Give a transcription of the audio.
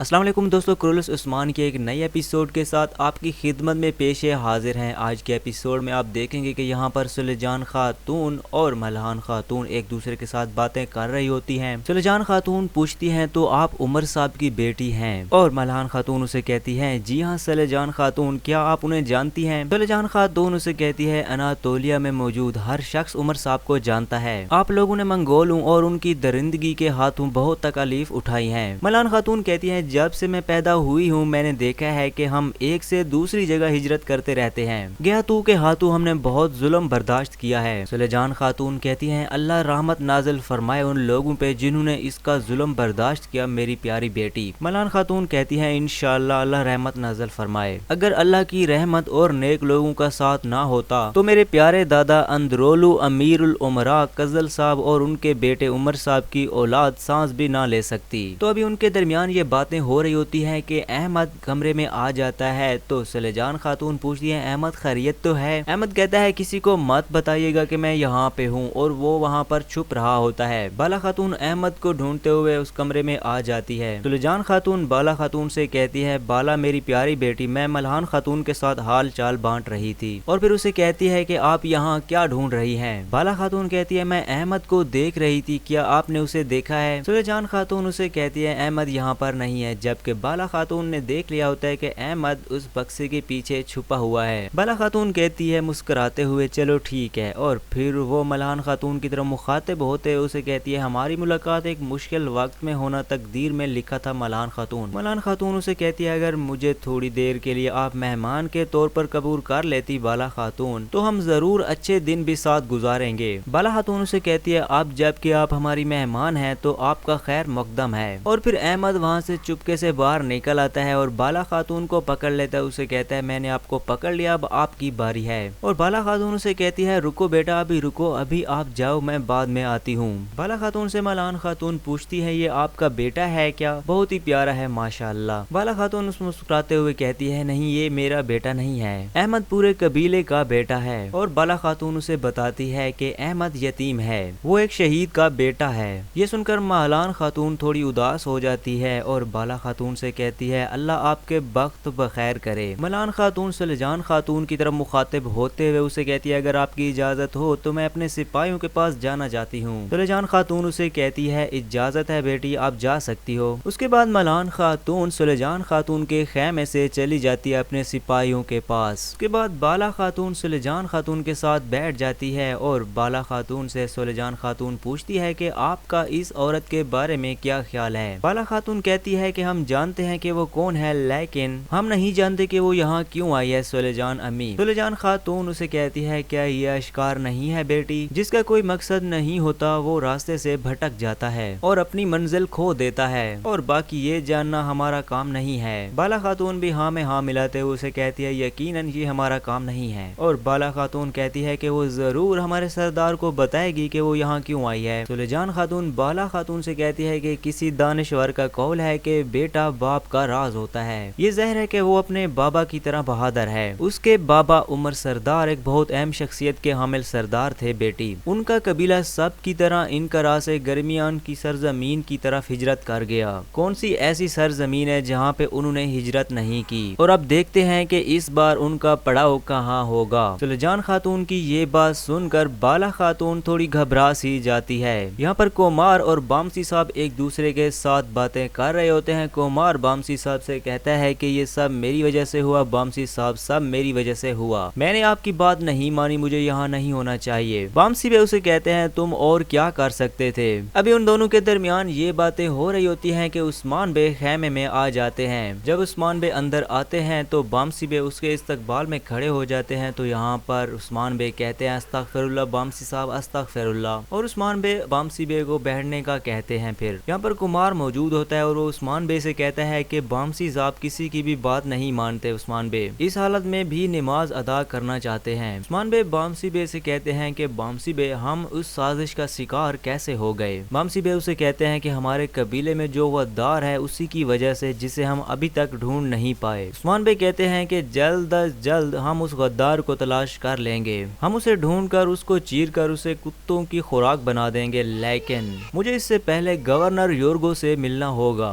السلام علیکم دوستو، کرولس عثمان کے ایک نئے ایپیسوڈ کے ساتھ آپ کی خدمت میں پیش حاضر ہیں۔ آج کے ایپیسوڈ میں آپ دیکھیں گے کہ یہاں پر سلیجان خاتون اور ملہان خاتون ایک دوسرے کے ساتھ باتیں کر رہی ہوتی ہیں۔ سلیجان خاتون پوچھتی ہیں تو آپ عمر صاحب کی بیٹی ہیں، اور ملہان خاتون اسے کہتی ہیں جی ہاں سلیجان خاتون، کیا آپ انہیں جانتی ہیں؟ سلیجان خاتون اسے کہتی ہے اناتولیا میں موجود ہر شخص عمر صاحب کو جانتا ہے، آپ لوگوں نے منگولوں اور ان کی درندگی کے ہاتھوں بہت تکالیف اٹھائی ہیں۔ ملہان خاتون کہتی ہے جب سے میں پیدا ہوئی ہوں میں نے دیکھا ہے کہ ہم ایک سے دوسری جگہ ہجرت کرتے رہتے ہیں، گیا تو کے ہاتھوں ہم نے بہت ظلم برداشت کیا ہے۔ سلیجان خاتون کہتی ہیں اللہ رحمت نازل فرمائے ان لوگوں پہ جنہوں نے اس کا ظلم برداشت کیا میری پیاری بیٹی۔ ملہان خاتون کہتی ہیں انشاءاللہ اللہ رحمت نازل فرمائے، اگر اللہ کی رحمت اور نیک لوگوں کا ساتھ نہ ہوتا تو میرے پیارے دادا اندرولو امیر الامراء کزل صاحب اور ان کے بیٹے عمر صاحب کی اولاد سانس بھی نہ لے سکتی۔ تو ابھی ان کے درمیان یہ باتیں ہو رہی ہوتی ہے کہ احمد کمرے میں آ جاتا ہے تو سلیجان خاتون پوچھتی ہے احمد خیریت تو ہے؟ احمد کہتا ہے کسی کو مت بتائیے گا کہ میں یہاں پہ ہوں، اور وہ وہاں پر چھپ رہا ہوتا ہے۔ بالا خاتون احمد کو ڈھونڈتے ہوئے اس کمرے میں آ جاتی ہے۔ سلیجان خاتون بالا خاتون سے کہتی ہے بالا میری پیاری بیٹی، میں ملہان خاتون کے ساتھ حال چال بانٹ رہی تھی، اور پھر اسے کہتی ہے کہ آپ یہاں کیا ڈھونڈ رہی ہیں؟ بالا خاتون کہتی ہے میں احمد کو دیکھ رہی تھی، کیا آپ نے اسے دیکھا ہے؟ سلیجان خاتون اسے کہتی ہے احمد یہاں پر نہیں ہے، جبکہ بالا خاتون نے دیکھ لیا ہوتا ہے کہ احمد اس بکسے کے پیچھے چھپا ہوا ہے۔ بالا خاتون کہتی ہے مسکراتے ہوئے چلو ٹھیک ہے، اور پھر وہ ملہان خاتون کی طرف مخاطب ہوتے اسے کہتی ہے ہماری ملاقات ایک مشکل وقت میں ہونا تقدیر میں لکھا تھا ملہان خاتون۔ ملہان خاتون اسے کہتی ہے اگر مجھے تھوڑی دیر کے لیے آپ مہمان کے طور پر قبول کر لیتی بالا خاتون تو ہم ضرور اچھے دن بھی ساتھ گزاریں گے۔ بالا خاتون اسے کہتی ہے اب جب کہ آپ ہماری مہمان ہیں تو آپ کا خیر مقدم ہے، اور پھر احمد وہاں سے چپکے سے باہر نکل آتا ہے اور بالا خاتون کو پکڑ لیتا ہے، اسے کہتا ہے میں نے آپ کو پکڑ لیا، اب آپ کی باری ہے۔ اور بالا خاتون اسے کہتی ہے رکو بیٹا، ابھی رکو، ابھی آپ جاؤ، میں بعد میں آتی ہوں۔ بالا خاتون سے ملہان خاتون پوچھتی ہے یہ آپ کا بیٹا ہے کیا؟ بہت ہی پیارا ہے ماشاءاللہ۔ بالا خاتون اس مسکراتے ہوئے کہتی ہے نہیں یہ میرا بیٹا نہیں ہے، احمد پورے قبیلے کا بیٹا ہے۔ اور بالا خاتون اسے بتاتی ہے کہ احمد یتیم ہے، وہ ایک شہید کا بیٹا ہے۔ یہ سن کر ملہان خاتون تھوڑی اداس ہو جاتی ہے اور بالا خاتون سے کہتی ہے اللہ آپ کے بخت بخیر کرے۔ ملہان خاتون سلیجان خاتون کی طرف مخاطب ہوتے ہوئے اسے کہتی ہے اگر آپ کی اجازت ہو تو میں اپنے سپاہیوں کے پاس جانا چاہتی ہوں۔ سلیجان خاتون اسے کہتی ہے اجازت ہے بیٹی، آپ جا سکتی ہو۔ اس کے بعد ملہان خاتون سلیجان خاتون کے خیمے سے چلی جاتی ہے اپنے سپاہیوں کے پاس۔ اس کے بعد بالا خاتون سلیجان خاتون کے ساتھ بیٹھ جاتی ہے اور بالا خاتون سے سلیجان خاتون پوچھتی ہے کہ آپ کا اس عورت کے بارے میں کیا خیال ہے؟ بالا خاتون کہتی ہے کہ ہم جانتے ہیں کہ وہ کون ہے لیکن ہم نہیں جانتے کہ وہ یہاں کیوں آئی ہے سلیجان امی۔ سلیجان خاتون اسے کہتی ہے کیا یہ اشکار نہیں ہے بیٹی، جس کا کوئی مقصد نہیں ہوتا وہ راستے سے بھٹک جاتا ہے اور اپنی منزل کھو دیتا ہے، اور باقی یہ جاننا ہمارا کام نہیں ہے۔ بالا خاتون بھی ہاں میں ہاں ملاتے ہوئے اسے کہتی ہے یقیناً یہ ہمارا کام نہیں ہے، اور بالا خاتون کہتی ہے کہ وہ ضرور ہمارے سردار کو بتائے گی کہ وہ یہاں کیوں آئی ہے۔ سلیجان خاتون بالا خاتون سے کہتی ہے کہ کسی دانشور کا قول ہے کہ بیٹا باپ کا راز ہوتا ہے، یہ ظاہر ہے کہ وہ اپنے بابا کی طرح بہادر ہے۔ اس کے بابا عمر سردار ایک بہت اہم شخصیت کے حامل سردار تھے بیٹی، ان کا قبیلہ سب کی طرح انقرا سے گرمیان کی سرزمین کی طرف ہجرت کر گیا۔ کون سی ایسی سرزمین ہے جہاں پہ انہوں نے ہجرت نہیں کی، اور اب دیکھتے ہیں کہ اس بار ان کا پڑاؤ کہاں ہوگا۔ سلیجان خاتون کی یہ بات سن کر بالا خاتون تھوڑی گھبرا سی جاتی ہے۔ یہاں پر کومار اور بامسی صاحب ایک دوسرے کے ساتھ باتیں کر رہے ہوتے ہیں۔ کومار بامسی صاحب سے کہتا ہے کہ یہ سب میری وجہ سے ہوا، بامسی صاحب سب میری وجہ سے ہوا، میں نے آپ کی بات نہیں مانی، مجھے یہاں نہیں ہونا چاہیے۔ بامسی بے اسے کہتے ہیں تم اور کیا کر سکتے تھے؟ ابھی ان دونوں کے درمیان یہ باتیں ہو رہی ہوتی ہیں کہ عثمان بے خیمے میں آ جاتے ہیں۔ جب عثمان بے اندر آتے ہیں تو بامسی بے اس کے استقبال میں کھڑے ہو جاتے ہیں، تو یہاں پر عثمان بے کہتے ہیں استغفر اللہ بامسی صاحب استغفر اللہ، اور عثمان بے بامسی بے کو بیٹھنے کا کہتے ہیں۔ پھر یہاں پر کمار موجود ہوتا ہے اور وہ عثمان بے سے کہتا ہے کہ بامسی صاحب کسی کی بھی بات نہیں مانتے، عثمان بے اس حالت میں بھی نماز ادا کرنا چاہتے ہیں۔ عثمان بے بامسی بے سے کہتے ہیں کہ بامسی بے ہم اس سازش کا شکار کیسے ہو گئے؟ بامسی بے اسے کہتے ہیں کہ ہمارے قبیلے میں جو غدار ہے اسی کی وجہ سے، جسے ہم ابھی تک ڈھونڈ نہیں پائے۔ عثمان بے کہتے ہیں کہ جلد از جلد ہم اس غدار کو تلاش کر لیں گے، ہم اسے ڈھونڈ کر اس کو چیر کر اسے کتوں کی خوراک بنا دیں گے، لیکن مجھے اس سے پہلے گورنر یورگو سے ملنا ہوگا۔